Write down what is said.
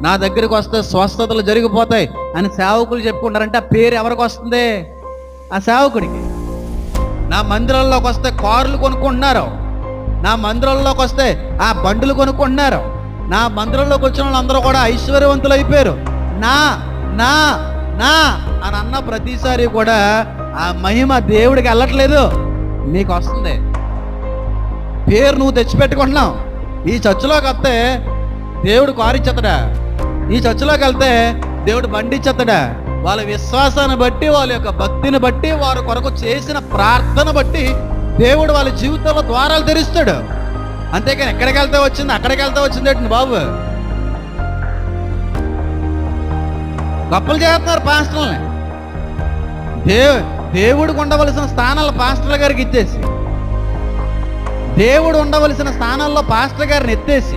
నా దగ్గరికి వస్తే స్వస్థతలు జరిగిపోతాయి అని సేవకులు చెప్పుకుంటారంటే ఆ పేరు ఎవరికి వస్తుంది? ఆ సేవకుడికి. నా మందిరంలోకి వస్తే కార్లు కొనుక్కుంటున్నారు, నా మందిరంలోకి వస్తే ఆ బండులు కొనుక్కుంటున్నారు, నా మందిరంలోకి వచ్చిన వాళ్ళందరూ కూడా ఐశ్వర్యవంతులు అయిపోయారు, నా నా నా అని అన్న ప్రతిసారి కూడా ఆ మహిమ దేవుడికి వెళ్ళట్లేదు, నీకు వస్తుంది. పేరు నువ్వు తెచ్చిపెట్టుకుంటున్నావు. ఈ చర్చిలోకి వస్తే దేవుడు కారు ఇచ్చేస్తాడా? ఈ చర్చిలోకి వెళ్తే దేవుడు బండి ఇచ్చేస్తాడా? వాళ్ళ విశ్వాసాన్ని బట్టి, వాళ్ళ యొక్క భక్తిని బట్టి, వారి కొరకు చేసిన ప్రార్థన బట్టి దేవుడు వాళ్ళ జీవితంలో ద్వారాలు తెరుస్తాడు. అంతేకాని ఎక్కడికి వెళ్తే వచ్చింది, అక్కడికి వెళ్తే వచ్చింది ఏంటి బాబు? గొప్పలు చేస్తున్నారు పాస్టర్లని. దేవుడికి ఉండవలసిన స్థానాలు పాస్టర్ గారికి ఇచ్చేసి, దేవుడు ఉండవలసిన స్థానాల్లో పాస్టర్ గారిని ఎత్తేసి